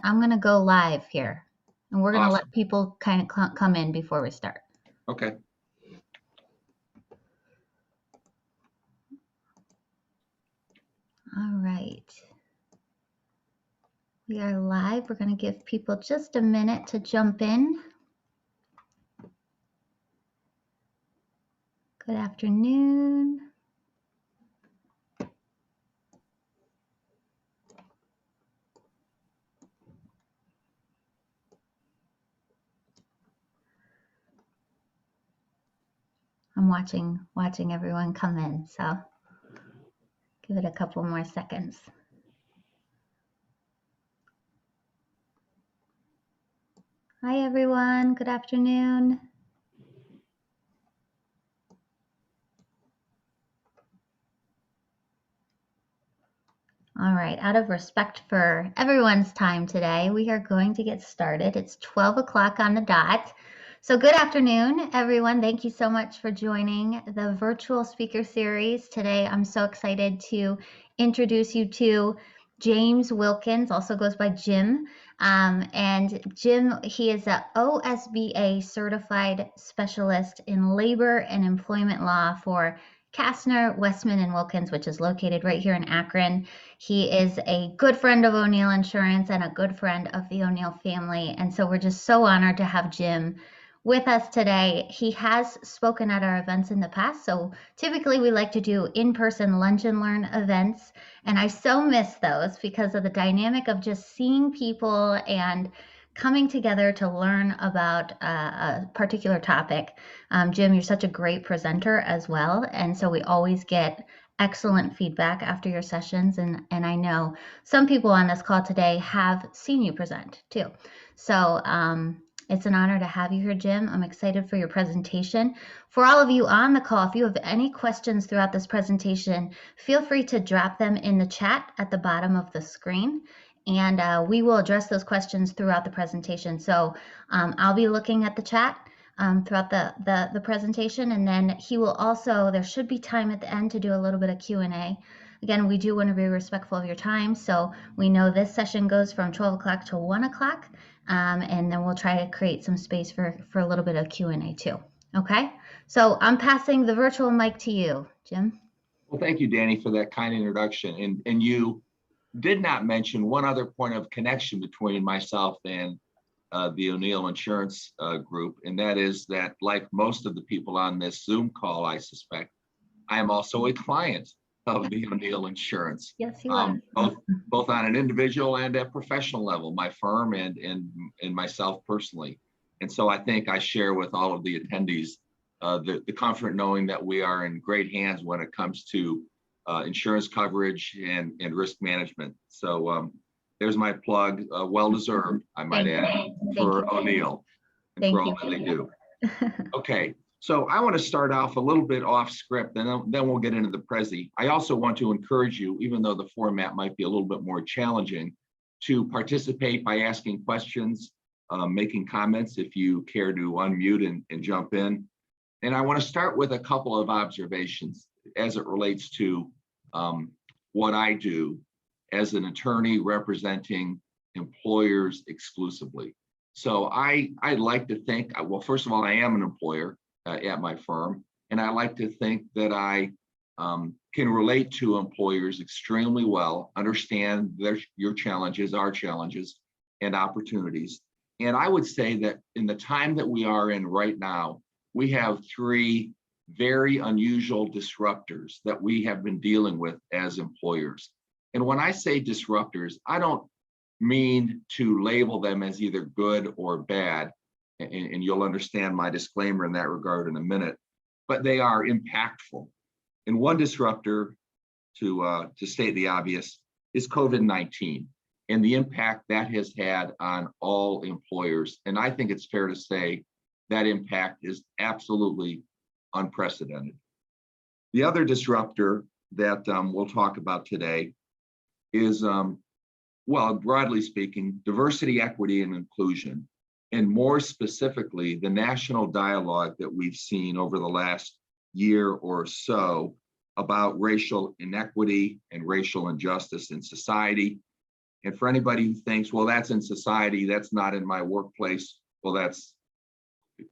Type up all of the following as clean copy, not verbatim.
I'm going to go live here, and we're going to Awesome. let people kind of come in before we start. Okay. All right. We are live. We're going to give people just a minute to jump in. Good afternoon. I'm watching everyone come in, so give it a couple more seconds. Hi, everyone. Good afternoon. All right, out of respect for everyone's time today, we are going to get started. It's 12 o'clock on the dot. So good afternoon, everyone. Thank you so much for joining the virtual speaker series. Today, I'm so excited to introduce you to James Wilkins, also goes by Jim. And Jim, he is a OSBA certified specialist in labor and employment law for Kastner, Westman, and Wilkins, which is located right here in Akron. He is a good friend of O'Neill Insurance and a good friend of the O'Neill family. And so we're just so honored to have Jim with us today. He has spoken at our events in the past. So typically we like to do in-person lunch and learn events. And I so miss those because of the dynamic of just seeing people and coming together to learn about a particular topic. Jim, you're such a great presenter as well. And so we always get excellent feedback after your sessions. And I know some people on this call today have seen you present too. So it's an honor to have you here, Jim. I'm excited for your presentation. For all of you on the call, if you have any questions throughout this presentation, feel free to drop them in the chat at the bottom of the screen. And we will address those questions throughout the presentation. So I'll be looking at the chat throughout the presentation, and then he will also, there should be time at the end to do a little bit of Q&A. Again, we do want to be respectful of your time, so we know this session goes from 12 o'clock to 1 o'clock, and then we'll try to create some space for a little bit of Q&A too. Okay, so I'm passing the virtual mic to you, Jim. Well, thank you, Danny, for that kind introduction. And you did not mention one other point of connection between myself and the O'Neill Insurance Group, and that is that, like most of the people on this Zoom call, I suspect, I am also a client of the O'Neill Insurance. Yes, you are. Both on an individual and a professional level, my firm and myself personally. And so I think I share with all of the attendees the comfort knowing that we are in great hands when it comes to insurance coverage and risk management. So there's my plug, well-deserved, I might add, for O'Neill and for all that they do. Okay, so I want to start off a little bit off script, and then we'll get into the Prezi. I also want to encourage you, even though the format might be a little bit more challenging, to participate by asking questions, making comments if you care to unmute and jump in. And I want to start with a couple of observations as it relates to what I do as an attorney representing employers exclusively. So I like to think, well, first of all, I am an employer at my firm, and I like to think that I can relate to employers extremely well, understand your challenges, our challenges, and opportunities. And I would say that in the time that we are in right now, we have three very unusual disruptors that we have been dealing with as employers. And when I say disruptors, I don't mean to label them as either good or bad, and you'll understand my disclaimer in that regard in a minute, but they are impactful. And one disruptor, to state the obvious, is COVID-19 and the impact that has had on all employers. And I think it's fair to say that impact is absolutely unprecedented. The other disruptor that we'll talk about today is, well, broadly speaking, diversity, equity, and inclusion, and more specifically, the national dialogue that we've seen over the last year or so about racial inequity and racial injustice in society, And for anybody who thinks, well, that's in society, that's not in my workplace, well, that's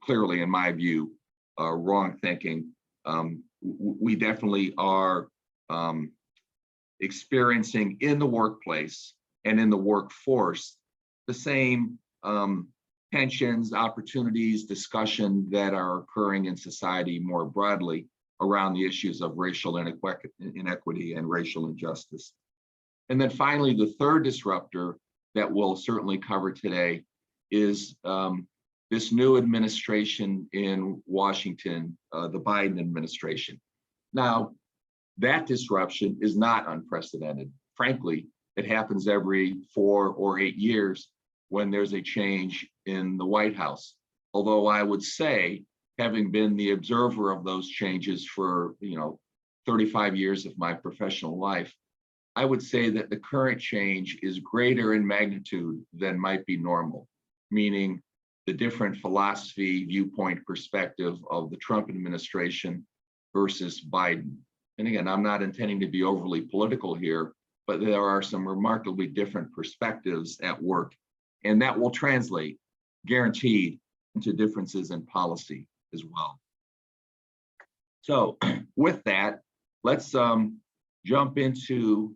clearly, in my view, wrong thinking. We definitely are experiencing in the workplace and in the workforce the same tensions, opportunities, discussion that are occurring in society more broadly around the issues of racial inequity and racial injustice. And then finally, the third disruptor that we'll certainly cover today is this new administration in Washington, the Biden administration. Now, that disruption is not unprecedented. Frankly, it happens every 4 or 8 years when there's a change in the White House. Although I would say, having been the observer of those changes for 35 years of my professional life, I would say that the current change is greater in magnitude than might be normal, meaning the different philosophy, viewpoint, perspective of the Trump administration versus Biden. And again, I'm not intending to be overly political here, but there are some remarkably different perspectives at work, and that will translate, guaranteed, into differences in policy as well. So with that, let's jump into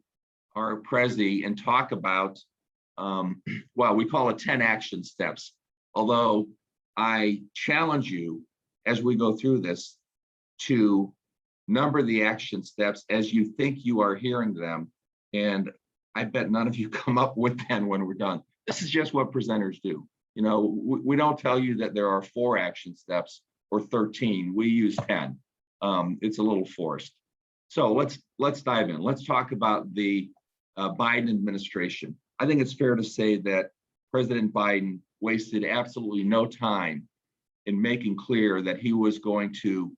our Prezi and talk about, well, we call it 10 action steps. Although I challenge you as we go through this to number the action steps as you think you are hearing them. And I bet none of you come up with 10 when we're done. This is just what presenters do. We don't tell you that there are 4 action steps or 13. We use 10. It's a little forced. So let's dive in. Let's talk about the Biden administration. I think it's fair to say that President Biden wasted absolutely no time in making clear that he was going to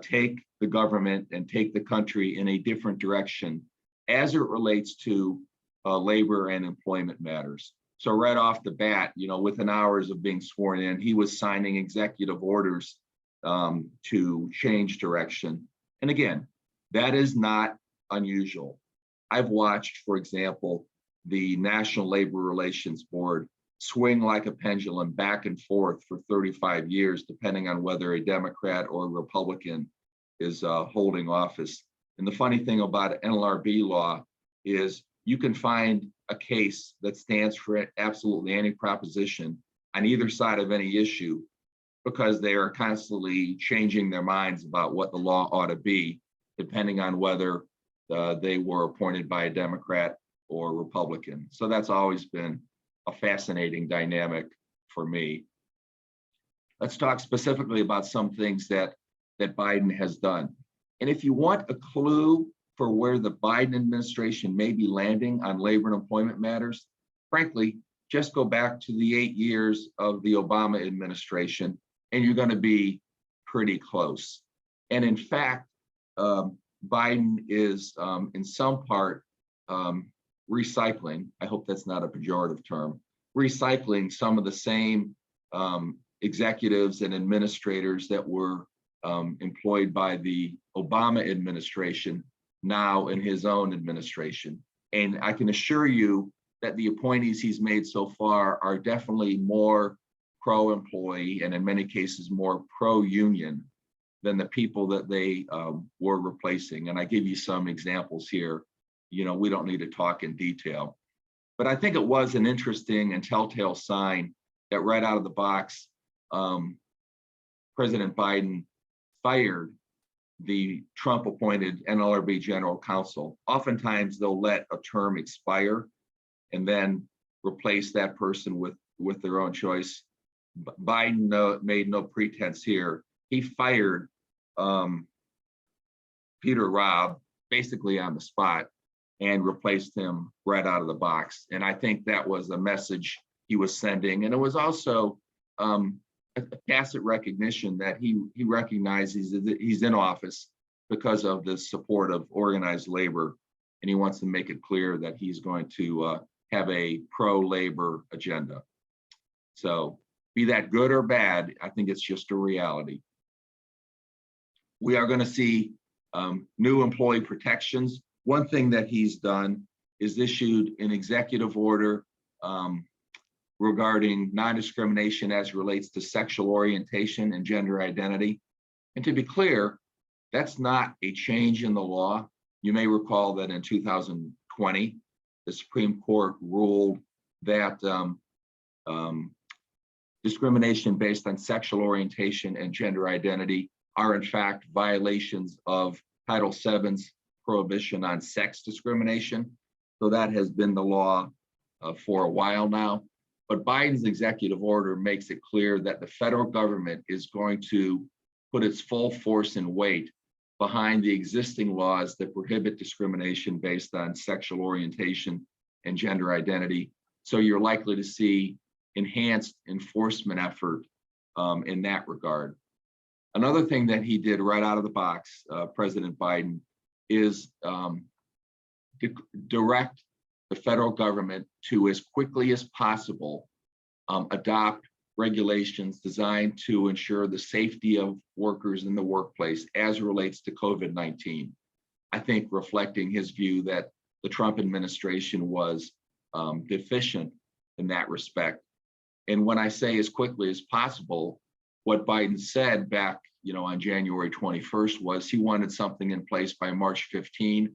take the government and take the country in a different direction as it relates to labor and employment matters. So right off the bat, within hours of being sworn in, he was signing executive orders to change direction. And again, that is not unusual. I've watched, for example, the National Labor Relations Board swing like a pendulum back and forth for 35 years, depending on whether a Democrat or a Republican is holding office. And the funny thing about NLRB law is you can find a case that stands for absolutely any proposition on either side of any issue because they are constantly changing their minds about what the law ought to be, depending on whether they were appointed by a Democrat or Republican. So that's always been a fascinating dynamic for me. Let's talk specifically about some things that Biden has done. And if you want a clue for where the Biden administration may be landing on labor and employment matters, frankly, just go back to the 8 years of the Obama administration, and you're going to be pretty close. And in fact, Biden is in some part recycling, I hope that's not a pejorative term, recycling some of the same executives and administrators that were employed by the Obama administration now in his own administration. And I can assure you that the appointees he's made so far are definitely more pro-employee and in many cases more pro-union than the people that they were replacing. And I give you some examples here. We don't need to talk in detail. But I think it was an interesting and telltale sign that right out of the box, President Biden fired the Trump-appointed NLRB general counsel. Oftentimes, they'll let a term expire and then replace that person with their own choice. Biden made no pretense here. He fired Peter Robb basically on the spot and replaced him right out of the box. And I think that was a message he was sending. And it was also a tacit recognition that he recognizes that he's in office because of the support of organized labor. And he wants to make it clear that he's going to have a pro-labor agenda. So be that good or bad, I think it's just a reality. We are going to see new employee protections. One thing that he's done is issued an executive order regarding non-discrimination as relates to sexual orientation and gender identity. And to be clear, that's not a change in the law. You may recall that in 2020, the Supreme Court ruled that discrimination based on sexual orientation and gender identity are in fact violations of Title VII's prohibition on sex discrimination. So that has been the law for a while now. But Biden's executive order makes it clear that the federal government is going to put its full force and weight behind the existing laws that prohibit discrimination based on sexual orientation and gender identity. So you're likely to see enhanced enforcement effort in that regard. Another thing that he did right out of the box, President Biden, is direct the federal government to, as quickly as possible, adopt regulations designed to ensure the safety of workers in the workplace as relates to COVID-19. I think reflecting his view that the Trump administration was deficient in that respect. And when I say as quickly as possible, what Biden said back, on January 21st was he wanted something in place by March 15.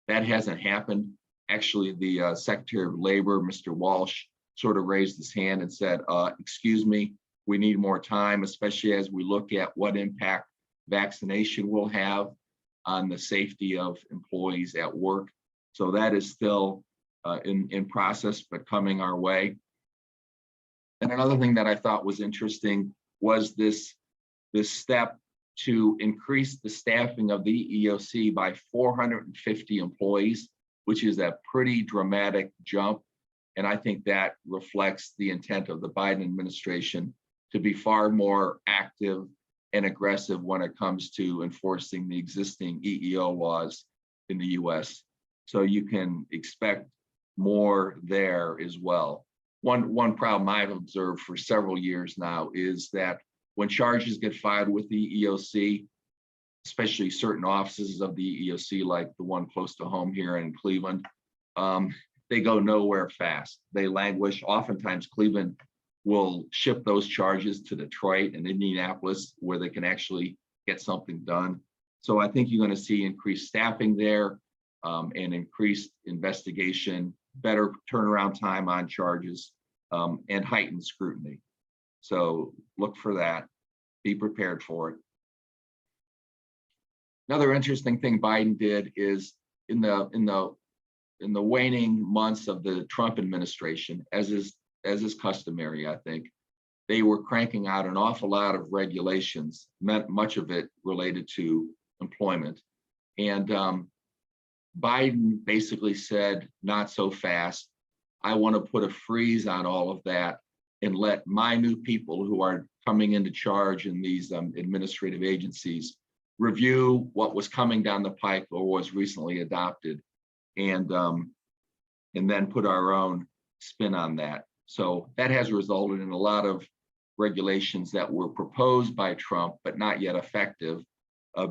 That hasn't happened. Actually, the Secretary of Labor, Mr. Walsh, sort of raised his hand and said, excuse me, we need more time, especially as we look at what impact vaccination will have on the safety of employees at work. So that is still in process, but coming our way. And another thing that I thought was interesting was this step to increase the staffing of the EEOC by 450 employees, which is a pretty dramatic jump. And I think that reflects the intent of the Biden administration to be far more active and aggressive when it comes to enforcing the existing EEO laws in the US. So you can expect more there as well. One problem I've observed for several years now is that when charges get filed with the EEOC, especially certain offices of the EEOC, like the one close to home here in Cleveland, they go nowhere fast. They languish. Oftentimes, Cleveland will ship those charges to Detroit and Indianapolis, where they can actually get something done. So I think you're going to see increased staffing there and increased investigation, better turnaround time on charges, and heightened scrutiny. So look for that. Be prepared for it. Another interesting thing Biden did is in the waning months of the Trump administration, as is customary, I think, they were cranking out an awful lot of regulations, much of it related to employment. And Biden basically said, not so fast. I want to put a freeze on all of that and let my new people who are coming into charge in these administrative agencies review what was coming down the pike or was recently adopted, and then put our own spin on that. So that has resulted in a lot of regulations that were proposed by Trump but not yet effective,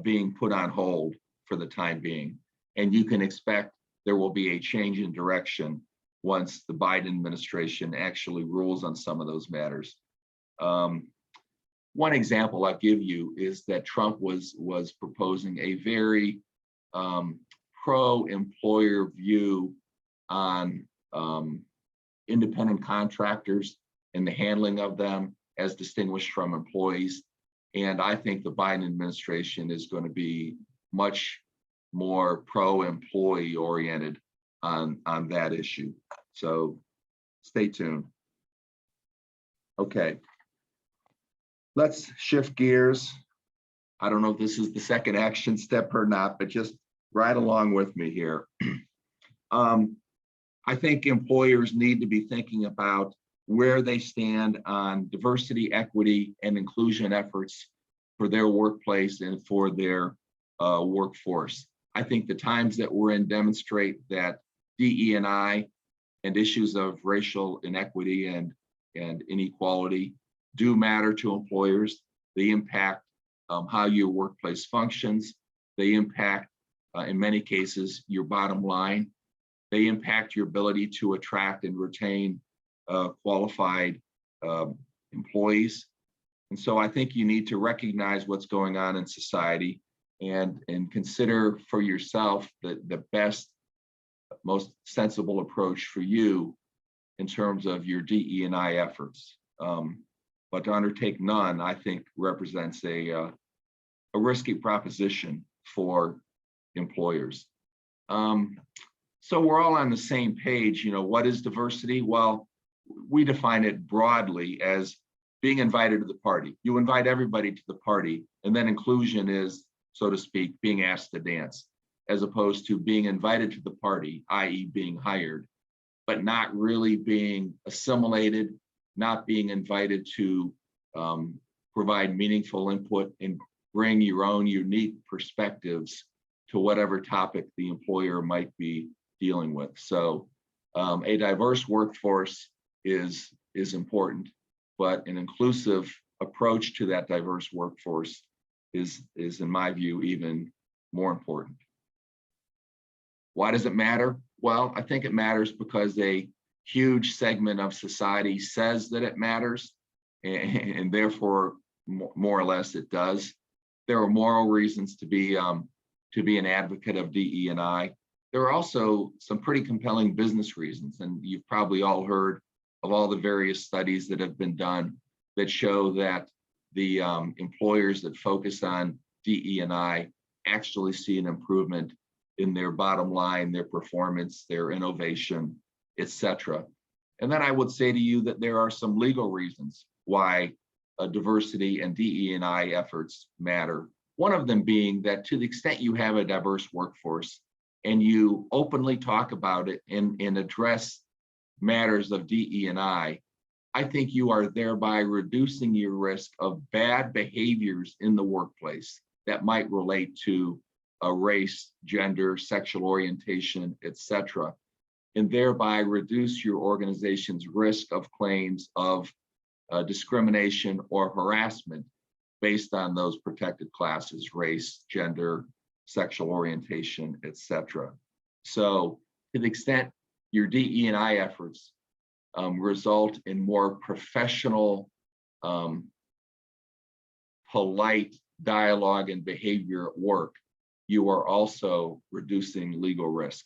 being put on hold for the time being. And you can expect there will be a change in direction once the Biden administration actually rules on some of those matters. One example I'll give you is that Trump was proposing a very pro-employer view on independent contractors and the handling of them as distinguished from employees. And I think the Biden administration is going to be much more pro-employee oriented on that issue. So stay tuned. Okay. Let's shift gears. I don't know if this is the second action step or not, but just ride along with me here. I think employers need to be thinking about where they stand on diversity, equity, and inclusion efforts for their workplace and for their workforce. I think the times that we're in demonstrate that DE&I and issues of racial inequity and inequality do matter to employers. They impact how your workplace functions. They impact, in many cases, your bottom line. They impact your ability to attract and retain qualified employees. And so I think you need to recognize what's going on in society and consider for yourself the best, most sensible approach for you in terms of your DE&I efforts. But to undertake none, I think represents a risky proposition for employers. So we're all on the same page. What is diversity? Well, we define it broadly as being invited to the party. You invite everybody to the party, and then inclusion is, so to speak, being asked to dance, as opposed to being invited to the party, i.e. being hired, but not really being assimilated, not being invited to provide meaningful input and bring your own unique perspectives to whatever topic the employer might be dealing with. So a diverse workforce is important, but an inclusive approach to that diverse workforce is in my view, even more important. Why does it matter? Well, I think it matters because a huge segment of society says that it matters, and therefore, more or less, it does. There are moral reasons to be an advocate of DE&I. There are also some pretty compelling business reasons, and you've probably all heard of all the various studies that have been done that show that the employers that focus on DE&I actually see an improvement in their bottom line, their performance, their innovation, etc. And then I would say to you that there are some legal reasons why diversity and DE&I efforts matter. One of them being that to the extent you have a diverse workforce and you openly talk about it and address matters of DE&I think you are thereby reducing your risk of bad behaviors in the workplace that might relate to race, gender, sexual orientation, etc., and thereby reduce your organization's risk of claims of discrimination or harassment based on those protected classes, race, gender, sexual orientation, etc. So to the extent your DE&I efforts result in more professional, polite dialogue and behavior at work, you are also reducing legal risk.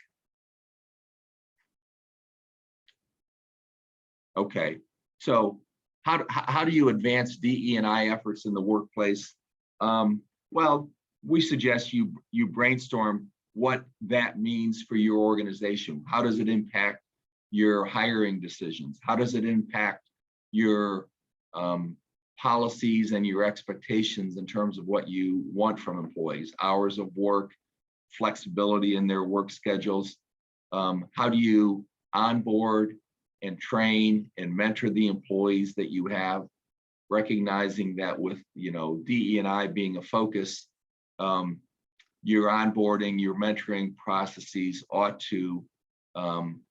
Okay, so how do you advance DE&I efforts in the workplace? Well, we suggest you brainstorm what that means for your organization. How does it impact your hiring decisions? How does it impact your policies and your expectations in terms of what you want from employees, hours of work, flexibility in their work schedules? How do you onboard and train and mentor the employees that you have, recognizing that with DE&I being a focus, your onboarding, your mentoring processes ought to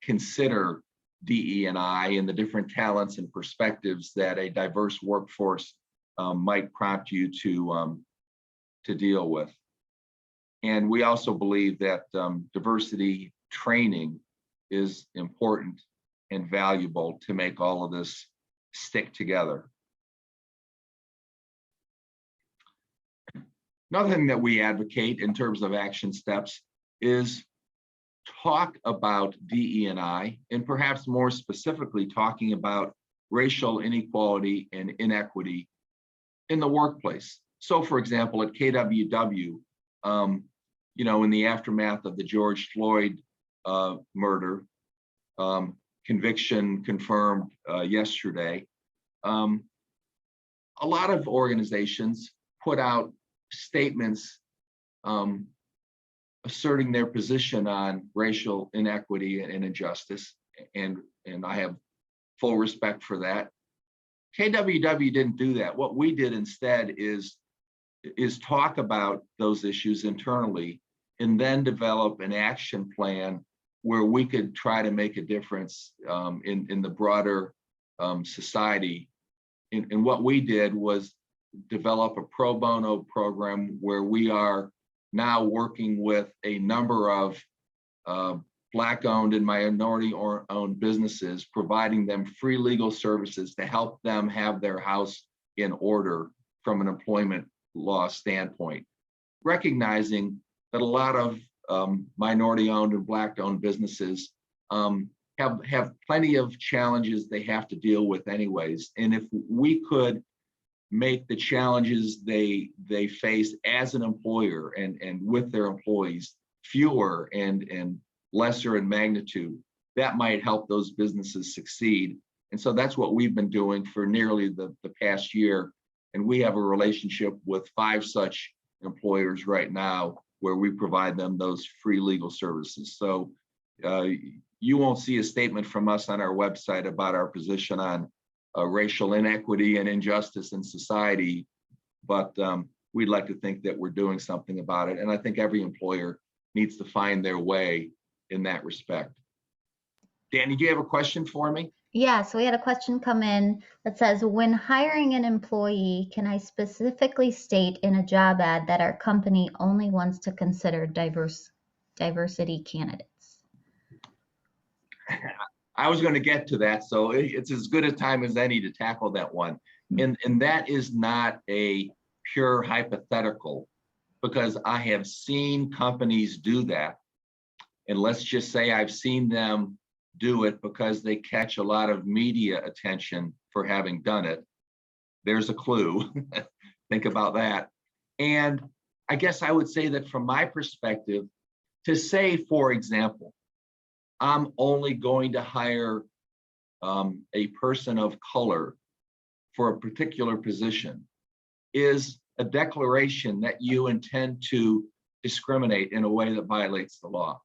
consider DE&I and the different talents and perspectives that a diverse workforce might prompt you to deal with. And we also believe that diversity training is important and valuable to make all of this stick together. Another thing that we advocate in terms of action steps is talk about DE&I, and perhaps more specifically talking about racial inequality and inequity in the workplace. So for example, at KWW, in the aftermath of the George Floyd murder, conviction confirmed yesterday, a lot of organizations put out statements asserting their position on racial inequity and injustice, and I have full respect for that. KWW didn't do that. What we did instead is talk about those issues internally and then develop an action plan where we could try to make a difference in the broader society. And what we did was develop a pro bono program where we are now working with a number of Black-owned and minority-owned businesses, providing them free legal services to help them have their house in order from an employment law standpoint, recognizing that a lot of minority-owned and Black-owned businesses have plenty of challenges they have to deal with anyways. And if we could make the challenges they face as an employer and with their employees fewer and lesser in magnitude, that might help those businesses succeed. And so that's what we've been doing for nearly the past year. And we have a relationship with 5 such employers right now where we provide them those free legal services. So you won't see a statement from us on our website about our position on racial inequity and injustice in society, but we'd like to think that we're doing something about it. And I think every employer needs to find their way in that respect. Danny, do you have a question for me? Yeah, so we had a question come in that says, when hiring an employee, can I specifically state in a job ad that our company only wants to consider diversity candidates? I was going to get to that, so it's as good a time as any to tackle that one. And that is not a pure hypothetical, because I have seen companies do that. And let's just say I've seen them do it because they catch a lot of media attention for having done it. There's a clue. Think about that. And I guess I would say that from my perspective, to say, for example, I'm only going to hire a person of color for a particular position is a declaration that you intend to discriminate in a way that violates the law,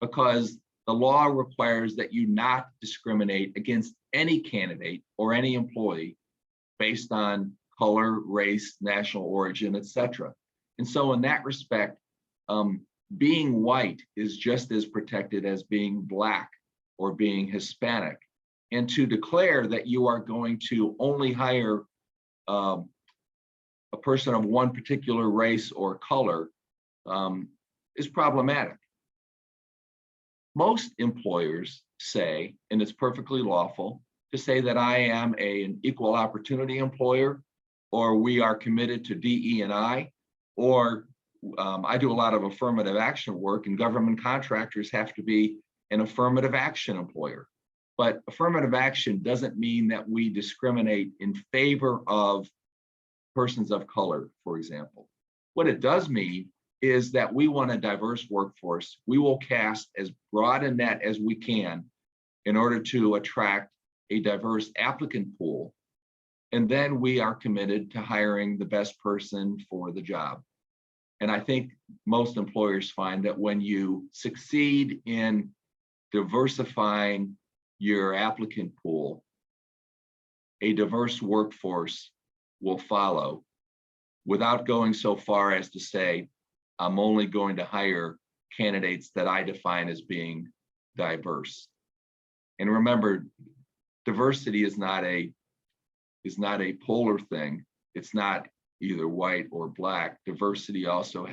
because the law requires that you not discriminate against any candidate or any employee based on color, race, national origin, etc. And so in that respect, being white is just as protected as being Black or being Hispanic. And to declare that you are going to only hire a person of one particular race or color is problematic. Most employers say, and it's perfectly lawful, to say that I am an equal opportunity employer, or we are committed to DE&I, or I do a lot of affirmative action work, and government contractors have to be an affirmative action employer. But affirmative action doesn't mean that we discriminate in favor of persons of color, for example. What it does mean is that we want a diverse workforce. We will cast as broad a net as we can in order to attract a diverse applicant pool. And then we are committed to hiring the best person for the job. And I think most employers find that when you succeed in diversifying your applicant pool, a diverse workforce will follow, without going so far as to say, I'm only going to hire candidates that I define as being diverse. And remember, diversity is not a polar thing. It's not either white or Black. Diversity also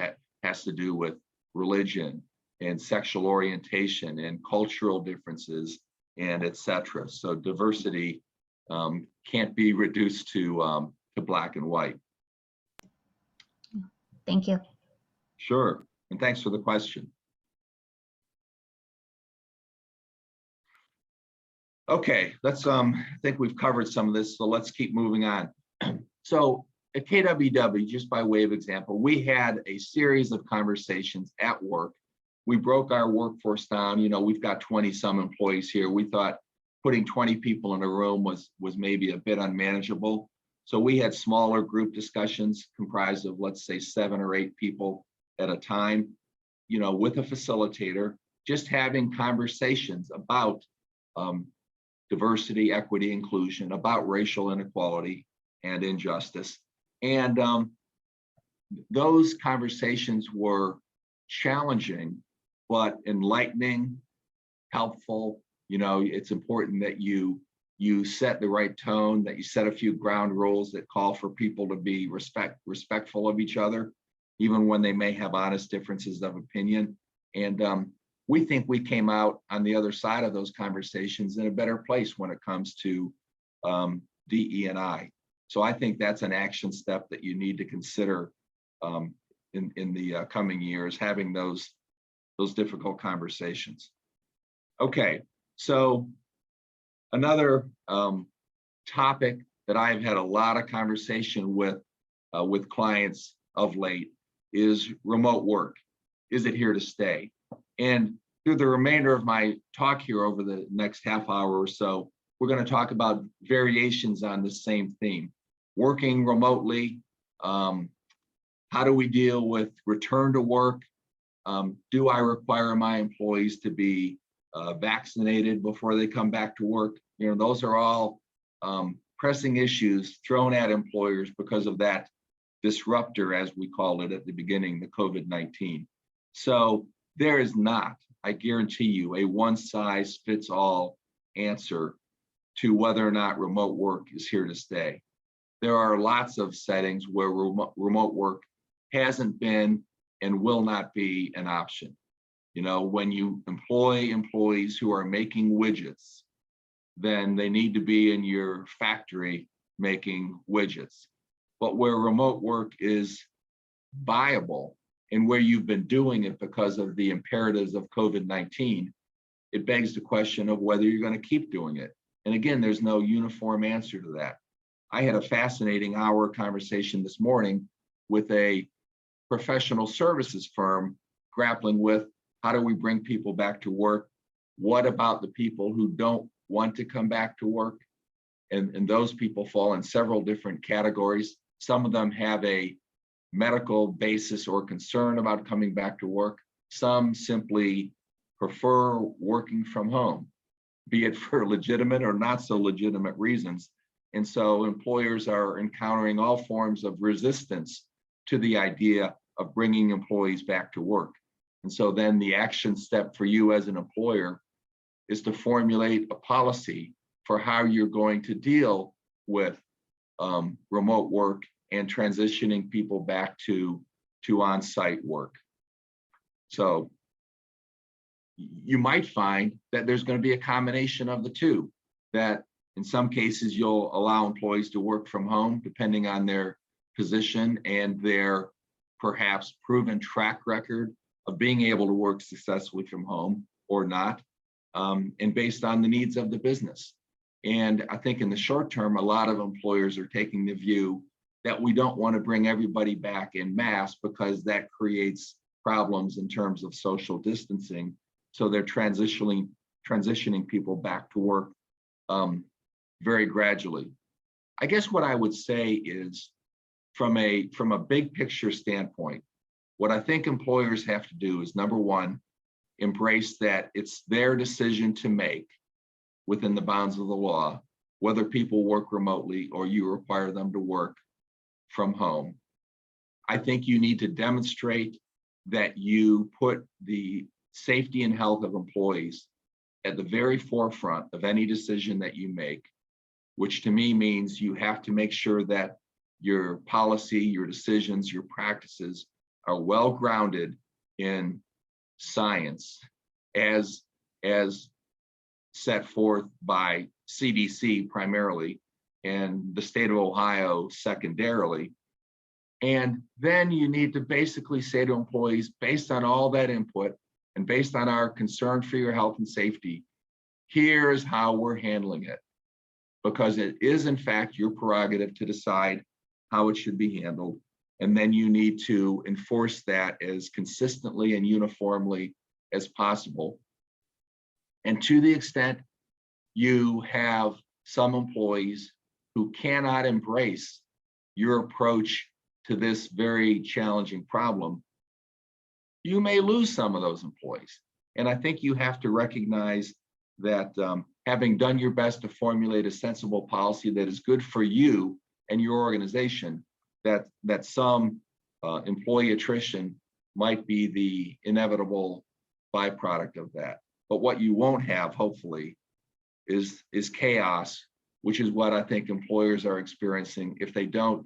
has to do with religion and sexual orientation and cultural differences and etc. So diversity can't be reduced to Black and white. Thank you. Sure, and thanks for the question. Okay, let's I think we've covered some of this, so let's keep moving on. So at KWW, just by way of example, we had a series of conversations at work. We broke our workforce down. You know, we've got 20 some employees here. We thought putting 20 people in a room was maybe a bit unmanageable. So we had smaller group discussions comprised of, let's say, 7 or 8 people at a time, you know, with a facilitator, just having conversations about diversity, equity, inclusion, about racial inequality and injustice. And those conversations were challenging, but enlightening, helpful. You know, it's important that you set the right tone, that you set a few ground rules that call for people to be respectful of each other, even when they may have honest differences of opinion. And we think we came out on the other side of those conversations in a better place when it comes to DE&I. So I think that's an action step that you need to consider in the coming years, having those difficult conversations. Okay, so another topic that I've had a lot of conversation with clients of late is remote work. Is it here to stay? And through the remainder of my talk here over the next half hour or so, we're going to talk about variations on the same theme. Working remotely, how do we deal with return to work? Do I require my employees to be vaccinated before they come back to work? You know, those are all pressing issues thrown at employers because of that disruptor, as we called it at the beginning, the COVID-19. So there is not, I guarantee you, a one-size-fits-all answer to whether or not remote work is here to stay. There are lots of settings where remote work hasn't been and will not be an option. You know, when you employ employees who are making widgets, then they need to be in your factory making widgets. But where remote work is viable and where you've been doing it because of the imperatives of COVID-19, it begs the question of whether you're going to keep doing it. And again, there's no uniform answer to that. I had a fascinating hour conversation this morning with a professional services firm grappling with how do we bring people back to work? What about the people who don't want to come back to work? And those people fall in several different categories. Some of them have a medical basis or concern about coming back to work. Some simply prefer working from home, be it for legitimate or not so legitimate reasons. And so employers are encountering all forms of resistance to the idea of bringing employees back to work. And so then the action step for you as an employer is to formulate a policy for how you're going to deal with remote work and transitioning people back to on-site work. So you might find that there's going to be a combination of the two, that in some cases you'll allow employees to work from home depending on their position and their perhaps proven track record of being able to work successfully from home or not, and based on the needs of the business. And I think in the short term, a lot of employers are taking the view that we don't want to bring everybody back en masse because that creates problems in terms of social distancing. So they're transitioning people back to work very gradually. I guess what I would say is from a big picture standpoint, what I think employers have to do is, number one, embrace that it's their decision to make within the bounds of the law, whether people work remotely or you require them to work from home. I think you need to demonstrate that you put the safety and health of employees at the very forefront of any decision that you make, which to me means you have to make sure that your policy, your decisions, your practices are well grounded in science as set forth by CDC primarily and the state of Ohio secondarily. And then you need to basically say to employees, based on all that input and based on our concern for your health and safety, here's how we're handling it. Because it is in fact your prerogative to decide how it should be handled. And then you need to enforce that as consistently and uniformly as possible. And to the extent you have some employees who cannot embrace your approach to this very challenging problem, you may lose some of those employees. And I think you have to recognize that having done your best to formulate a sensible policy that is good for you and your organization, that some employee attrition might be the inevitable byproduct of that. But what you won't have, hopefully, is chaos, which is what I think employers are experiencing if they don't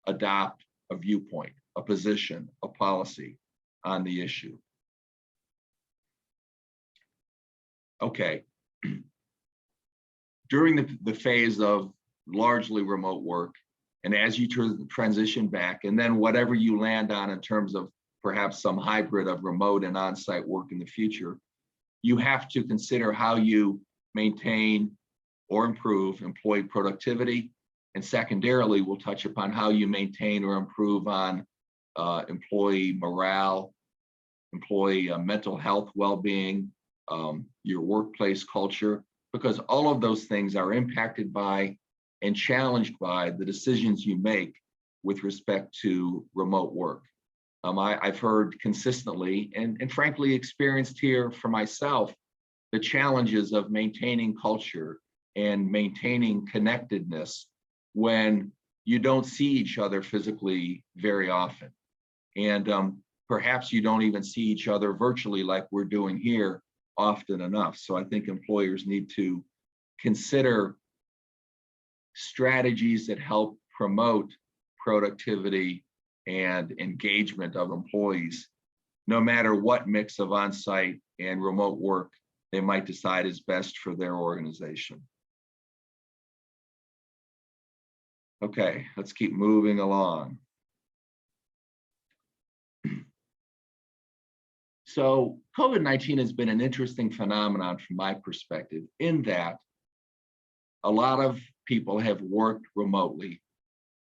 adopt a viewpoint, a position, a policy on the issue. Okay. During the phase of largely remote work, and as you transition back, and then whatever you land on in terms of perhaps some hybrid of remote and on-site work in the future, you have to consider how you maintain or improve employee productivity. And secondarily, we'll touch upon how you maintain or improve on employee morale, employee mental health, well-being, your workplace culture, because all of those things are impacted by and challenged by the decisions you make with respect to remote work. I've heard consistently and frankly experienced here for myself the challenges of maintaining culture and maintaining connectedness when you don't see each other physically very often. And perhaps you don't even see each other virtually like we're doing here often enough. So I think employers need to consider strategies that help promote productivity and engagement of employees, no matter what mix of on-site and remote work they might decide is best for their organization. Okay, let's keep moving along. So COVID-19 has been an interesting phenomenon from my perspective, in that a lot of people have worked remotely,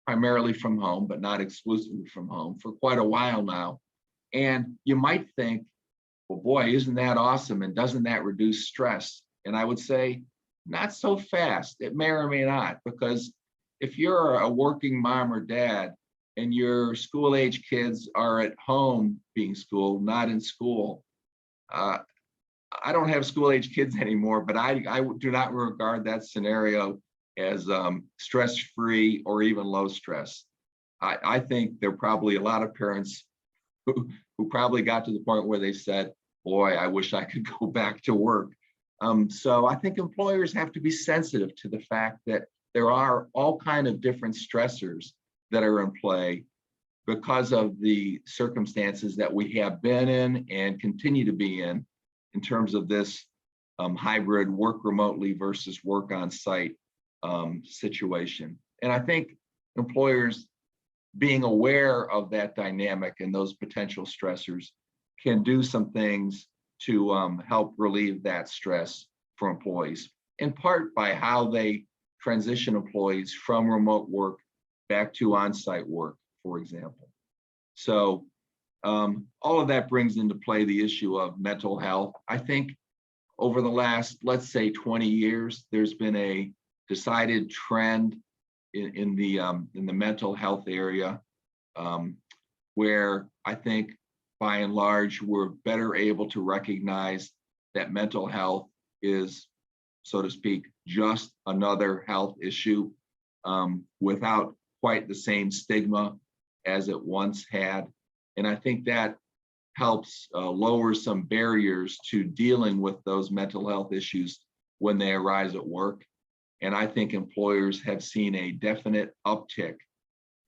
primarily from home, but not exclusively from home, for quite a while now. And you might think, well, boy, isn't that awesome? And doesn't that reduce stress? And I would say, not so fast. It may or may not, because if you're a working mom or dad and your school age kids are at home being schooled, not in school, I don't have school age kids anymore, but I do not regard that scenario as stress-free or even low stress. I think there are probably a lot of parents who probably got to the point where they said, boy, I wish I could go back to work. So I think employers have to be sensitive to the fact that there are all kinds of different stressors that are in play because of the circumstances that we have been in and continue to be in terms of this hybrid work remotely versus work on site situation. And I think employers being aware of that dynamic and those potential stressors can do some things to help relieve that stress for employees, in part by how they transition employees from remote work back to on-site work, for example. So all of that brings into play the issue of mental health. I think over the last, let's say 20 years, there's been a decided trend in the mental health area, where I think by and large, we're better able to recognize that mental health is, so to speak, just another health issue without quite the same stigma as it once had. And I think that helps lower some barriers to dealing with those mental health issues when they arise at work. And I think employers have seen a definite uptick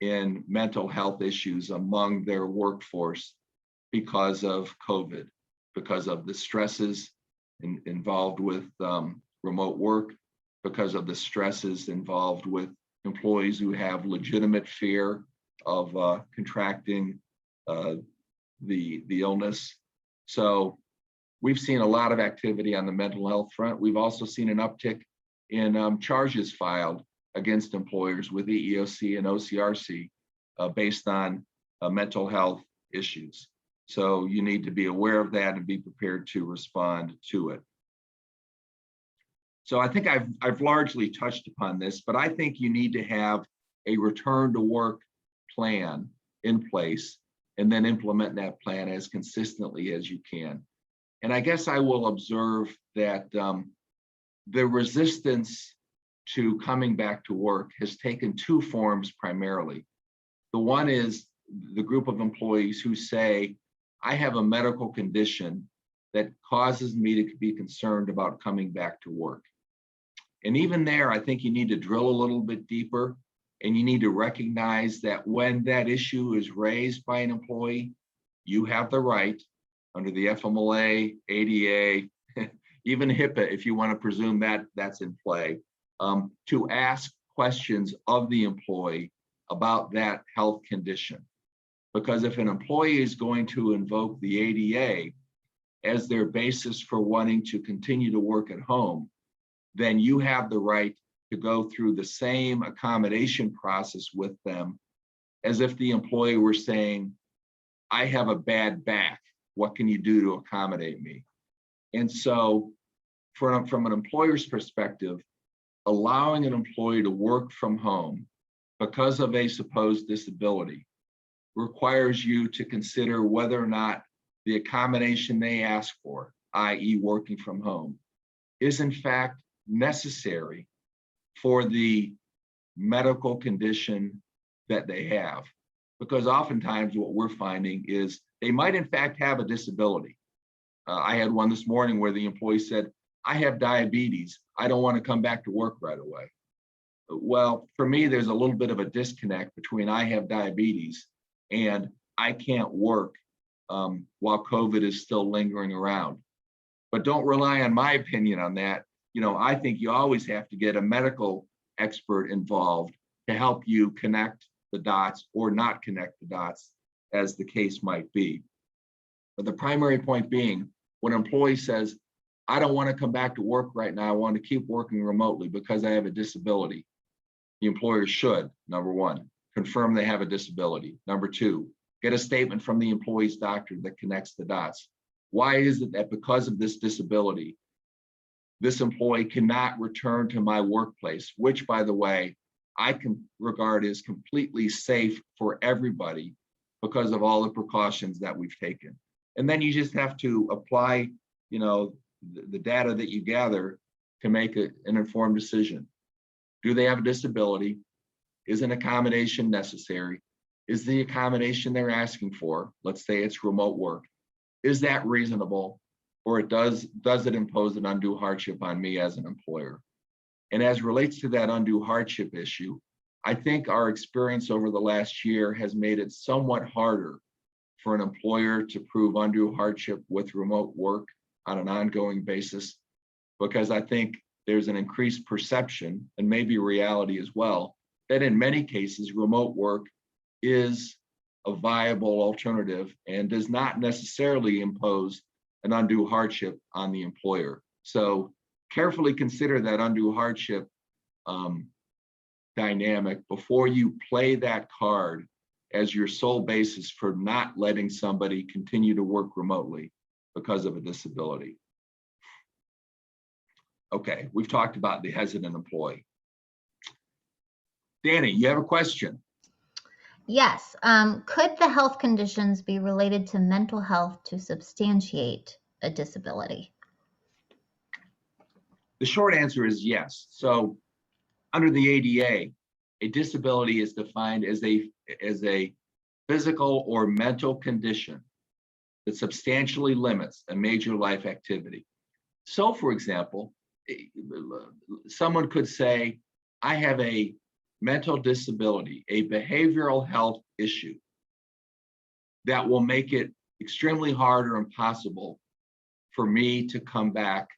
in mental health issues among their workforce because of COVID, because of the stresses involved with remote work, because of the stresses involved with employees who have legitimate fear of contracting the illness. So we've seen a lot of activity on the mental health front. We've also seen an uptick in charges filed against employers with EEOC and OCRC based on mental health issues. So you need to be aware of that and be prepared to respond to it. So I think I've largely touched upon this, but I think you need to have a return to work plan in place and then implement that plan as consistently as you can. And I guess I will observe that the resistance to coming back to work has taken two forms primarily. The one is the group of employees who say, I have a medical condition that causes me to be concerned about coming back to work. And even there, I think you need to drill a little bit deeper, and you need to recognize that when that issue is raised by an employee, you have the right under the FMLA, ADA, even HIPAA, if you want to presume that that's in play, to ask questions of the employee about that health condition. Because if an employee is going to invoke the ADA as their basis for wanting to continue to work at home, then you have the right to go through the same accommodation process with them as if the employee were saying, I have a bad back. What can you do to accommodate me? And so from an employer's perspective, allowing an employee to work from home because of a supposed disability requires you to consider whether or not the accommodation they ask for, i.e. working from home, is in fact necessary for the medical condition that they have. Because oftentimes what we're finding is they might in fact have a disability. I had one this morning where the employee said, I have diabetes. I don't want to come back to work right away. Well, for me, there's a little bit of a disconnect between I have diabetes and I can't work while COVID is still lingering around. But don't rely on my opinion on that. I think you always have to get a medical expert involved to help you connect the dots or not connect the dots, as the case might be. But the primary point being, when an employee says, I don't want to come back to work right now, I want to keep working remotely because I have a disability, the employer should, number one, confirm they have a disability. Number two, get a statement from the employee's doctor that connects the dots. Why is it that because of this disability, this employee cannot return to my workplace, which, by the way, I can regard as completely safe for everybody because of all the precautions that we've taken. And then you just have to apply, the data that you gather to make an informed decision. Do they have a disability? Is an accommodation necessary? Is the accommodation they're asking for, let's say it's remote work, is that reasonable? Or does it impose an undue hardship on me as an employer? And as relates to that undue hardship issue, I think our experience over the last year has made it somewhat harder for an employer to prove undue hardship with remote work on an ongoing basis, because I think there's an increased perception, and maybe reality as well, that in many cases, remote work is a viable alternative and does not necessarily impose an undue hardship on the employer. So carefully consider that undue hardship dynamic before you play that card as your sole basis for not letting somebody continue to work remotely because of a disability. Okay, we've talked about the hesitant employee. Danny, you have a question? Yes. Could the health conditions be related to mental health to substantiate a disability? The short answer is yes. So under the ADA, a disability is defined as a physical or mental condition that substantially limits a major life activity. So, for example, someone could say, I have a mental disability, a behavioral health issue that will make it extremely hard or impossible for me to come back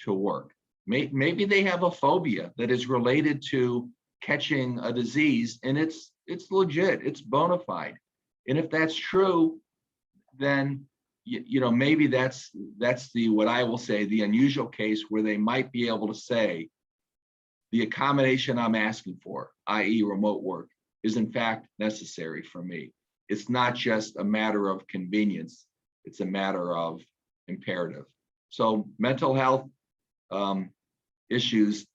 to work. Maybe they have a phobia that is related to catching a disease, and it's legit, it's bona fide. And if that's true, then maybe that's the, what I will say, the unusual case where they might be able to say the accommodation I'm asking for, i.e. remote work, is in fact necessary for me. It's not just a matter of convenience, it's a matter of imperative. So mental health issues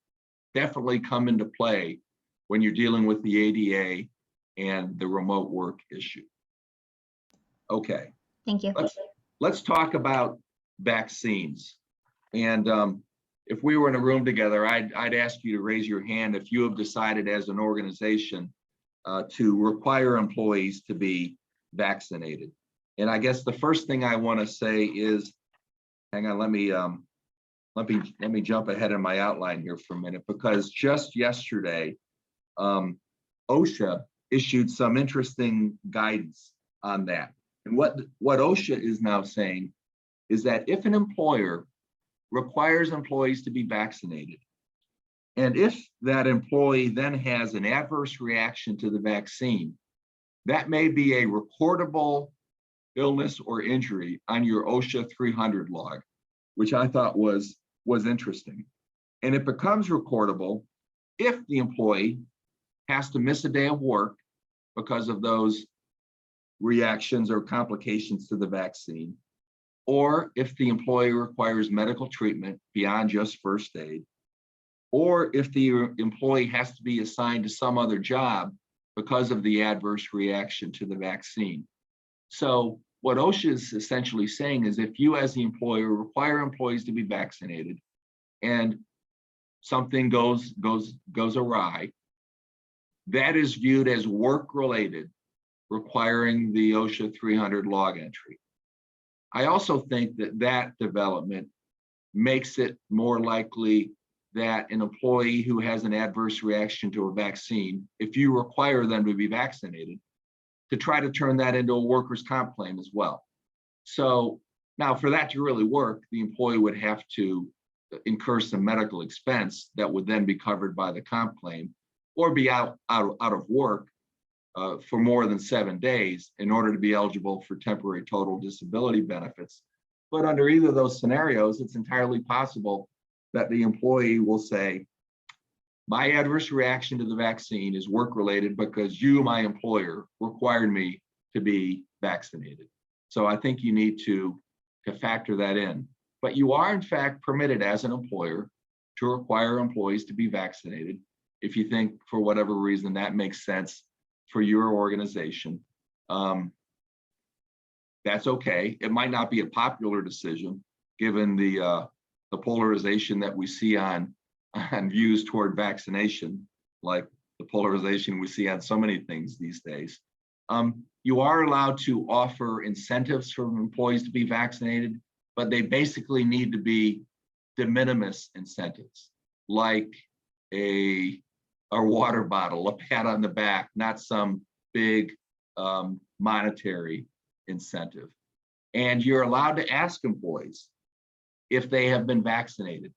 definitely come into play when you're dealing with the ADA and the remote work issue. Okay. Thank you. Let's talk about vaccines. And if we were in a room together, I'd ask you to raise your hand if you have decided as an organization to require employees to be vaccinated. And I guess the first thing I want to say is, hang on, let me jump ahead in my outline here for a minute, because just yesterday, OSHA issued some interesting guidance on that. And what OSHA is now saying is that if an employer requires employees to be vaccinated. And if that employee then has an adverse reaction to the vaccine, that may be a recordable illness or injury on your OSHA 300 log, which I thought was interesting. And it becomes recordable if the employee has to miss a day of work because of those reactions or complications to the vaccine, or if the employee requires medical treatment beyond just first aid, or if the employee has to be assigned to some other job because of the adverse reaction to the vaccine. So what OSHA is essentially saying is if you as the employer require employees to be vaccinated and something goes awry, that is viewed as work-related, requiring the OSHA 300 log entry. I also think that development makes it more likely that an employee who has an adverse reaction to a vaccine, if you require them to be vaccinated, to try to turn that into a workers' comp claim as well. So now for that to really work, the employee would have to incur some medical expense that would then be covered by the comp claim, or be out of work for more than 7 days in order to be eligible for temporary total disability benefits. But under either of those scenarios, it's entirely possible that the employee will say, my adverse reaction to the vaccine is work-related because you, my employer, required me to be vaccinated. So I think you need to factor that in. But you are in fact permitted as an employer to require employees to be vaccinated if you think for whatever reason that makes sense for your organization. That's okay. It might not be a popular decision given the polarization that we see on views toward vaccination, like the polarization we see on so many things these days. You are allowed to offer incentives for employees to be vaccinated, but they basically need to be de minimis incentives, like a water bottle, a pat on the back, not some big monetary incentive. And you're allowed to ask employees if they have been vaccinated.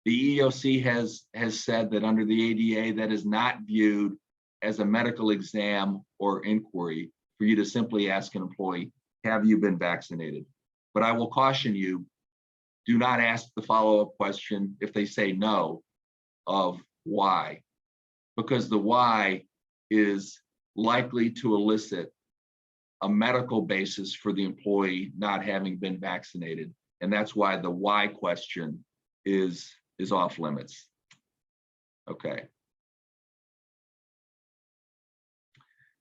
The EEOC has said that under the ADA, that is not viewed as a medical exam or inquiry for you to simply ask an employee, have you been vaccinated? But I will caution you, do not ask the follow-up question if they say no, of why, because the why is likely to elicit a medical basis for the employee not having been vaccinated. And that's why the why question is off limits. Okay.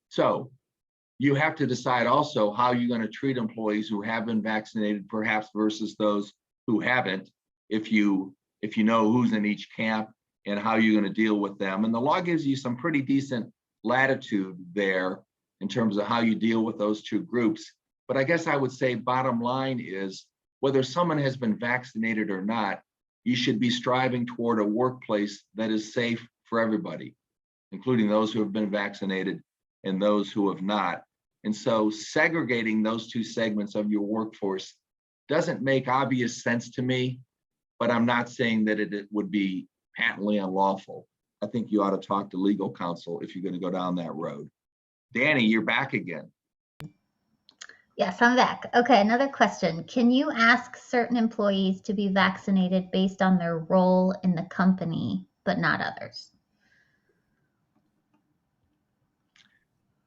So you have to decide also how you're going to treat employees who have been vaccinated, perhaps versus those who haven't, if you know who's in each camp and how you're going to deal with them. And the law gives you some pretty decent latitude there in terms of how you deal with those two groups. But I guess I would say bottom line is whether someone has been vaccinated or not, you should be striving toward a workplace that is safe for everybody, including those who have been vaccinated and those who have not. And so segregating those two segments of your workforce doesn't make obvious sense to me, but I'm not saying that it would be patently unlawful. I think you ought to talk to legal counsel if you're going to go down that road. Danny, you're back again. Yes, I'm back. Okay, another question. Can you ask certain employees to be vaccinated based on their role in the company, but not others?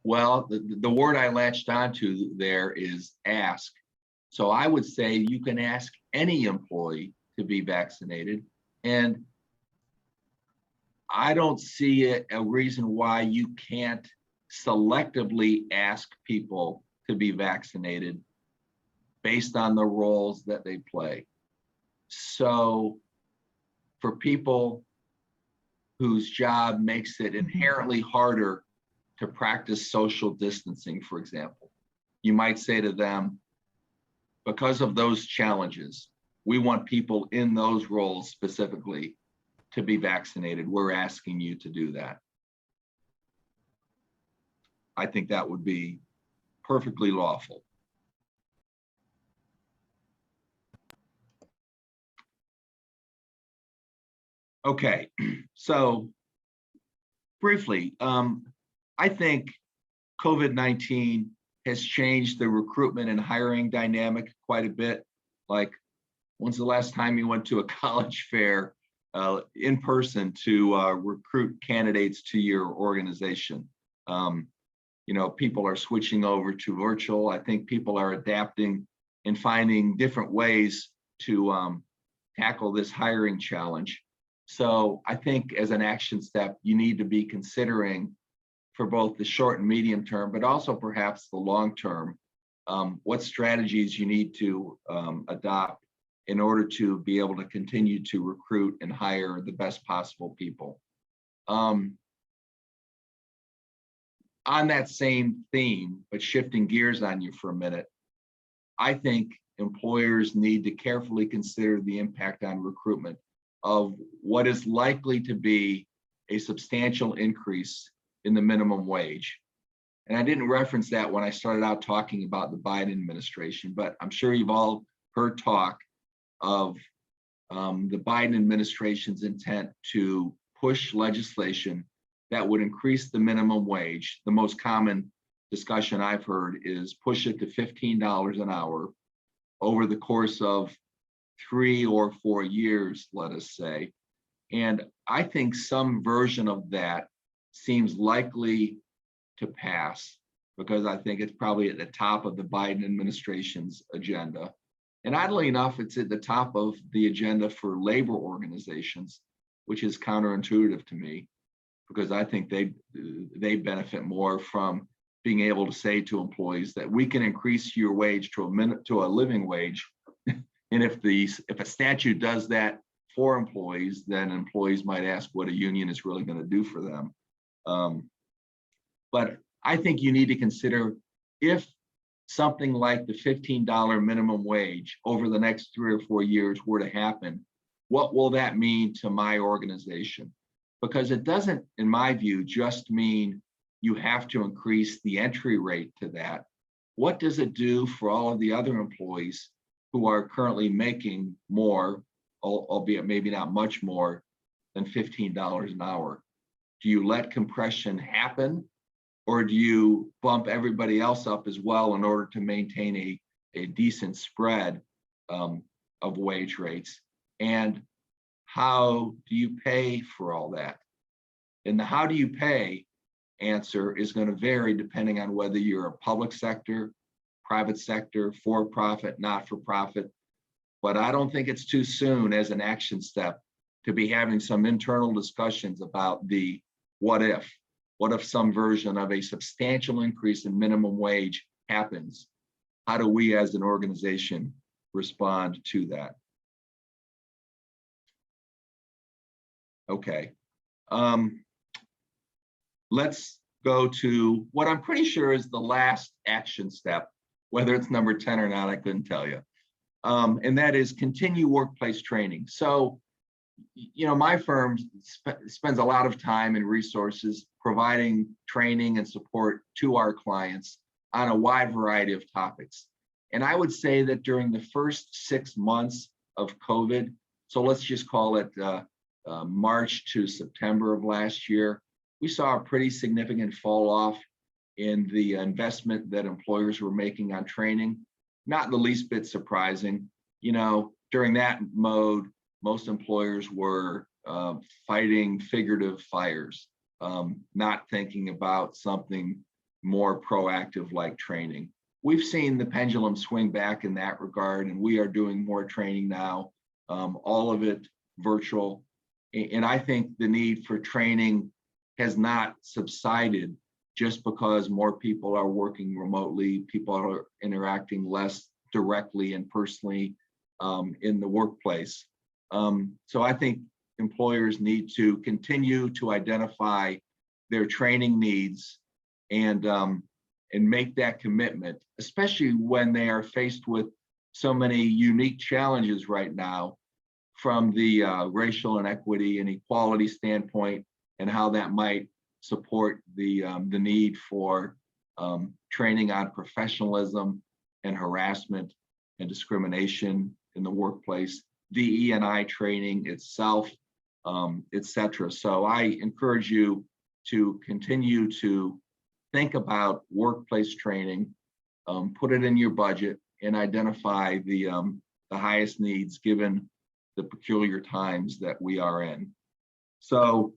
Well, the word I latched onto there is ask. So I would say you can ask any employee to be vaccinated. And I don't see a reason why you can't selectively ask people to be vaccinated based on the roles that they play. So for people whose job makes it inherently harder to practice social distancing, for example, you might say to them, because of those challenges, we want people in those roles specifically to be vaccinated. We're asking you to do that. I think that would be perfectly lawful. Okay, so briefly, I think COVID-19 has changed the recruitment and hiring dynamic quite a bit. Like, when's the last time you went to a college fair in person to recruit candidates to your organization? People are switching over to virtual. I think people are adapting and finding different ways to tackle this hiring challenge. So I think as an action step, you need to be considering for both the short and medium term, but also perhaps the long term, what strategies you need to adopt in order to be able to continue to recruit and hire the best possible people. On that same theme, but shifting gears on you for a minute, I think employers need to carefully consider the impact on recruitment of what is likely to be a substantial increase in the minimum wage. And I didn't reference that when I started out talking about the Biden administration, but I'm sure you've all heard talk of the Biden administration's intent to push legislation that would increase the minimum wage. The most common discussion I've heard is push it to $15 an hour over the course of 3 or 4 years, let us say. And I think some version of that seems likely to pass because I think it's probably at the top of the Biden administration's agenda. And oddly enough, it's at the top of the agenda for labor organizations, which is counterintuitive to me because I think they benefit more from being able to say to employees that we can increase your wage to a living wage. And if a statute does that for employees, then employees might ask what a union is really going to do for them. But I think you need to consider if something like the $15 minimum wage over the next 3 or 4 years were to happen, what will that mean to my organization? Because it doesn't, in my view, just mean you have to increase the entry rate to that. What does it do for all of the other employees who are currently making more, albeit maybe not much more than $15 an hour? Do you let compression happen, or do you bump everybody else up as well in order to maintain a decent spread of wage rates? And how do you pay for all that? And the how do you pay answer is going to vary depending on whether you're a public sector, private sector, for-profit, not-for-profit. But I don't think it's too soon as an action step to be having some internal discussions about the what if some version of a substantial increase in minimum wage happens? How do we as an organization respond to that? Okay. Let's go to what I'm pretty sure is the last action step, whether it's number 10 or not, I couldn't tell you. And that is continue workplace training. So, my firm spends a lot of time and resources providing training and support to our clients on a wide variety of topics. And I would say that during the first 6 months of COVID, so let's just call it March to September of last year, we saw a pretty significant fall off in the investment that employers were making on training. Not the least bit surprising. During that mode, most employers were fighting figurative fires, not thinking about something more proactive like training. We've seen the pendulum swing back in that regard, and we are doing more training now, all of it virtual. And I think the need for training has not subsided just because more people are working remotely, people are interacting less directly and personally in the workplace. So I think employers need to continue to identify their training needs and make that commitment, especially when they are faced with so many unique challenges right now from the racial and equity and equality standpoint, and how that might support the need for training on professionalism and harassment and discrimination in the workplace. DE&I training itself etc. So I encourage you to continue to think about workplace training, put it in your budget, and identify the highest needs given the peculiar times that we are in. So,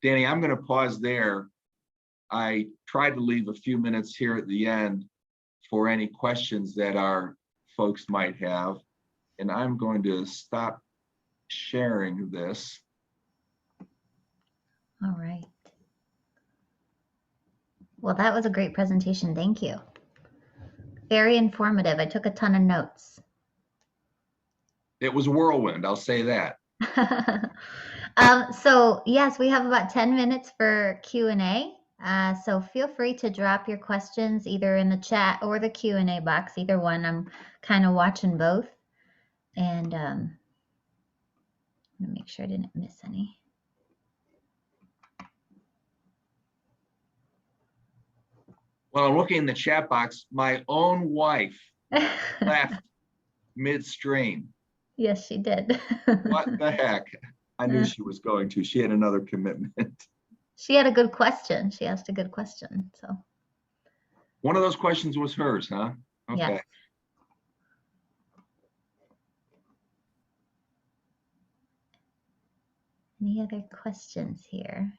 Danny, I'm going to pause there. I tried to leave a few minutes here at the end for any questions that our folks might have, and I'm going to stop sharing this. All right. Well, that was a great presentation. Thank you. Very informative. I took a ton of notes. It was a whirlwind, I'll say that. So yes, we have about 10 minutes for Q&A. So feel free to drop your questions either in the chat or the Q&A box, either one. I'm kind of watching both. And I'm gonna make sure I didn't miss any. Well, I'm looking in the chat box. My own wife left midstream. Yes, she did. What the heck? I knew she was going to. She had another commitment. She had a good question. She asked a good question. So One of those questions was hers, huh? Okay. yeah. Any other questions here?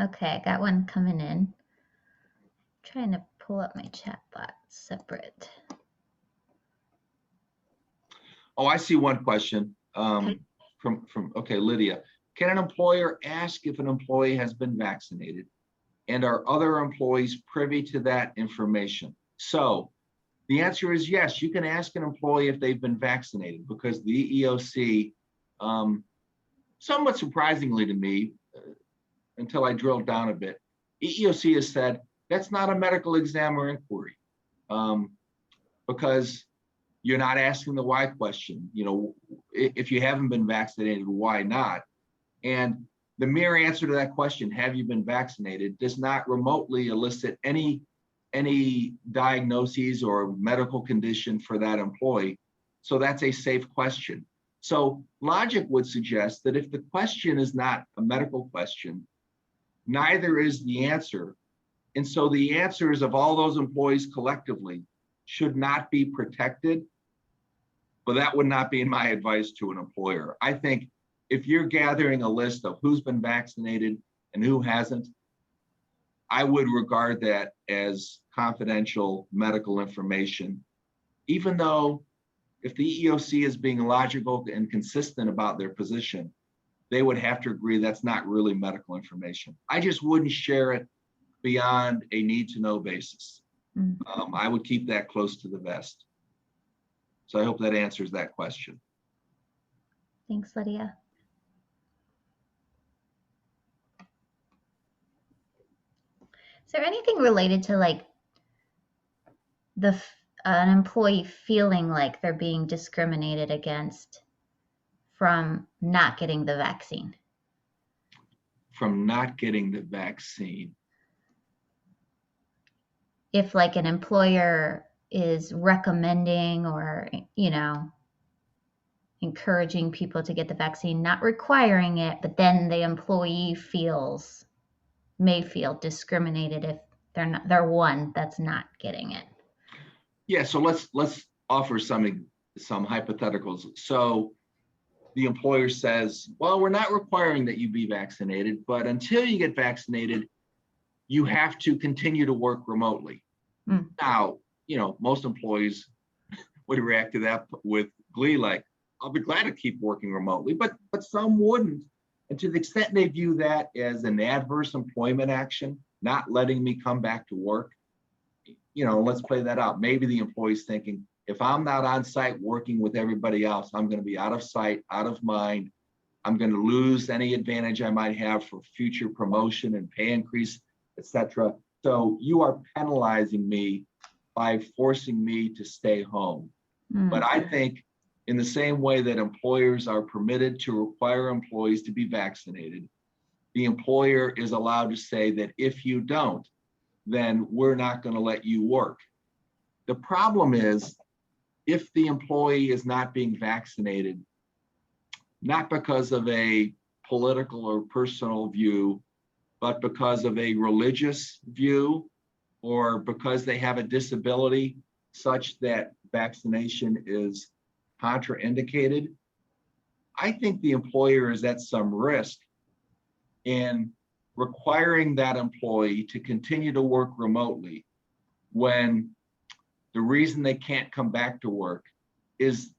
Okay, I got one coming in. Trying to pull up my chat box separate. Oh, I see one question from Lydia. Can an employer ask if an employee has been vaccinated? And are other employees privy to that information? So the answer is yes, you can ask an employee if they've been vaccinated, because the EEOC, somewhat surprisingly to me, until I drilled down a bit, EEOC has said that's not a medical exam or inquiry, because you're not asking the why question. You know, if you haven't been vaccinated, why not? And the mere answer to that question, have you been vaccinated, does not remotely elicit any diagnoses or medical condition for that employee. So that's a safe question. So logic would suggest that if the question is not a medical question, neither is the answer. And so the answers of all those employees collectively should not be protected. But that would not be my advice to an employer. I think if you're gathering a list of who's been vaccinated and who hasn't, I would regard that as confidential medical information, even though if the EEOC is being logical and consistent about their position, they would have to agree that's not really medical information. I just wouldn't share it beyond a need-to-know basis. I would keep that close to the vest. So I hope that answers that question. Thanks, Lydia. Is there anything related to like an employee feeling like they're being discriminated against from not getting the vaccine? From not getting the vaccine. If like an employer is recommending or, you know, encouraging people to get the vaccine, not requiring it, but then the employee may feel discriminated if they're one that's not getting it. Yeah, so let's offer some hypotheticals. So the employer says, well, we're not requiring that you be vaccinated, but until you get vaccinated, you have to continue to work remotely. Now, you know, most employees would react to that with glee, like, I'll be glad to keep working remotely, but some wouldn't. And to the extent they view that as an adverse employment action, not letting me come back to work, you know, let's play that out. Maybe the employee's thinking, if I'm not on site working with everybody else, I'm going to be out of sight, out of mind. I'm going to lose any advantage I might have for future promotion and pay increase, etc. So you are penalizing me by forcing me to stay home. But I think in the same way that employers are permitted to require employees to be vaccinated, the employer is allowed to say that if you don't, then we're not going to let you work. The problem is if the employee is not being vaccinated, not because of a political or personal view, but because of a religious view, or because they have a disability such that vaccination is contraindicated, I think the employer is at some risk in requiring that employee to continue to work remotely when the reason they can't come back to work is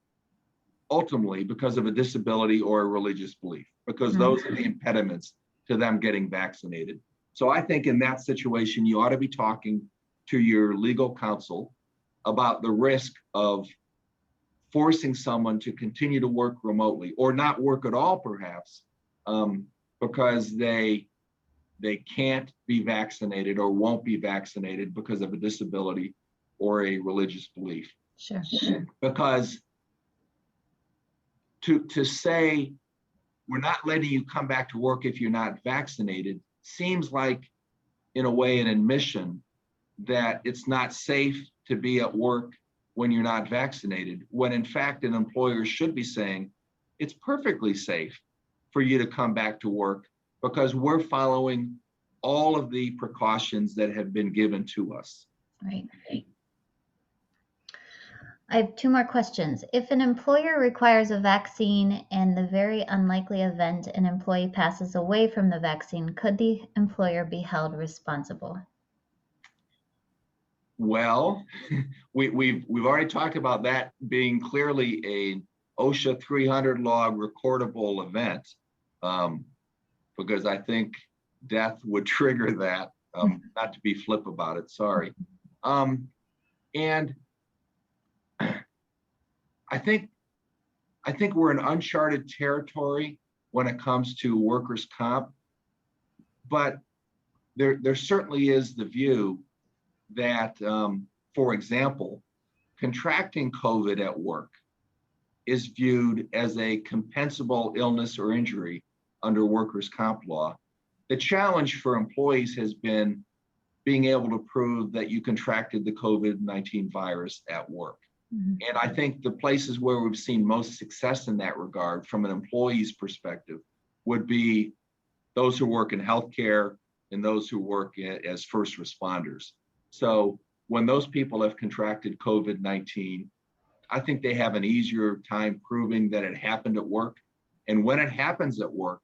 ultimately because of a disability or a religious belief, because those are the impediments to them getting vaccinated. So I think in that situation, you ought to be talking to your legal counsel about the risk of forcing someone to continue to work remotely or not work at all, perhaps, because they can't be vaccinated or won't be vaccinated because of a disability or a religious belief. Sure. Because to say we're not letting you come back to work if you're not vaccinated seems like, in a way, an admission that it's not safe to be at work when you're not vaccinated, when in fact an employer should be saying it's perfectly safe for you to come back to work because we're following all of the precautions that have been given to us. Right. I have two more questions. If an employer requires a vaccine and the very unlikely event an employee passes away from the vaccine, could the employer be held responsible? Well, we've already talked about that being clearly a OSHA 300 log recordable event, because I think death would trigger that. Not to be flip about it, sorry. And I think we're in uncharted territory when it comes to workers' comp, but there certainly is the view that, for example, contracting COVID at work is viewed as a compensable illness or injury under workers' comp law. The challenge for employees has been being able to prove that you contracted the COVID-19 virus at work. And I think the places where we've seen most success in that regard from an employee's perspective would be those who work in healthcare and those who work as first responders. So when those people have contracted COVID-19, I think they have an easier time proving that it happened at work. And when it happens at work,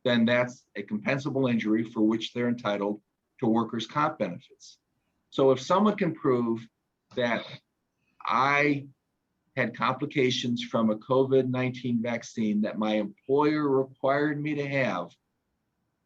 then that's a compensable injury for which they're entitled to workers' comp benefits. So if someone can prove that I had complications from a COVID-19 vaccine that my employer required me to have,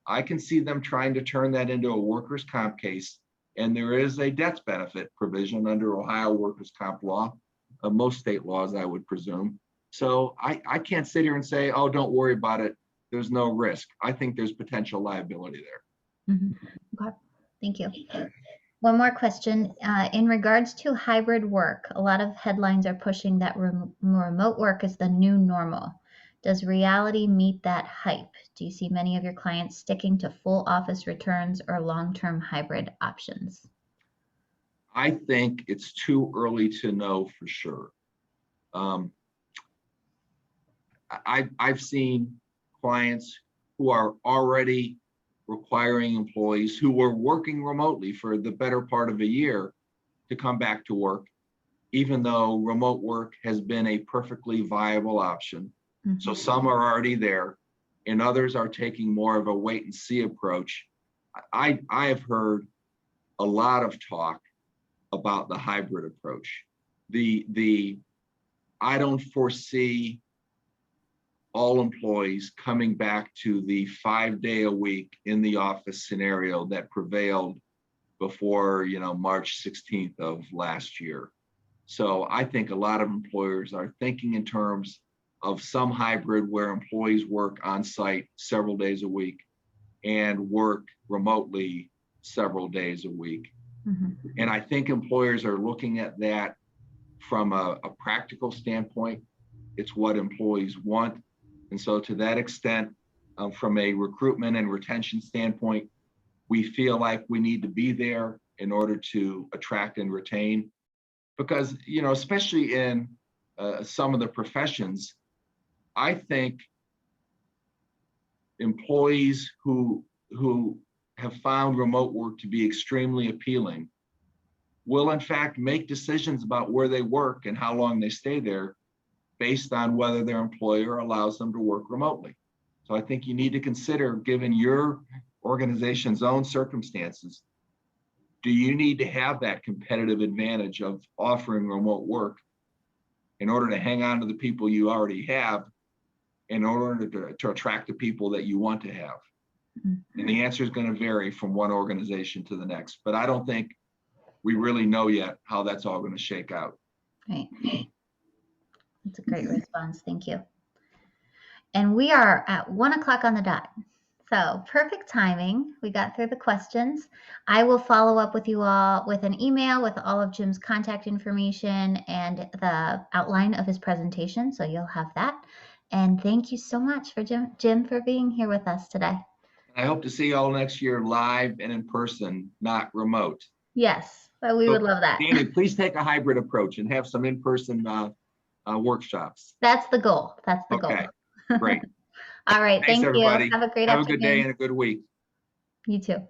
I can see them trying to turn that into a workers' comp case. And there is a death benefit provision under Ohio workers' comp law, most state laws, I would presume. So I can't sit here and say, oh, don't worry about it, there's no risk. I think there's potential liability there. Okay, thank you. One more question. In regards to hybrid work, a lot of headlines are pushing that remote work is the new normal. Does reality meet that hype? Do you see many of your clients sticking to full office returns or long-term hybrid options? I think it's too early to know for sure. I've seen clients who are already requiring employees who were working remotely for the better part of a year to come back to work, even though remote work has been a perfectly viable option. So some are already there and others are taking more of a wait and see approach. I have heard a lot of talk about the hybrid approach. I don't foresee all employees coming back to the 5-day-a-week in the office scenario that prevailed before, March 16th of last year. So I think a lot of employers are thinking in terms of some hybrid where employees work on site several days a week and work remotely several days a week. And I think employers are looking at that from a practical standpoint. It's what employees want. And so to that extent, from a recruitment and retention standpoint, we feel like we need to be there in order to attract and retain. because, you know, especially in some of the professions, I think employees who have found remote work to be extremely appealing will in fact make decisions about where they work and how long they stay there based on whether their employer allows them to work remotely. So I think you need to consider, given your organization's own circumstances, do you need to have that competitive advantage of offering remote work in order to hang on to the people you already have, in order to attract the people that you want to have? Mm-hmm. And the answer is going to vary from one organization to the next. But I don't think we really know yet how that's all going to shake out. Right. That's a great response. Thank you. And we are at 1 o'clock on the dot. So perfect timing. We got through the questions. I will follow up with you all with an email with all of Jim's contact information and the outline of his presentation. So you'll have that. And thank you so much for Jim for being here with us today. I hope to see you all next year live and in person, not remote. Yes, but we would love that. Danny, please take a hybrid approach and have some in-person workshops. That's the goal. That's the goal. Okay, great. All right. Thanks, thank everybody. you. Have a great Have afternoon. a good day and a good week. You too.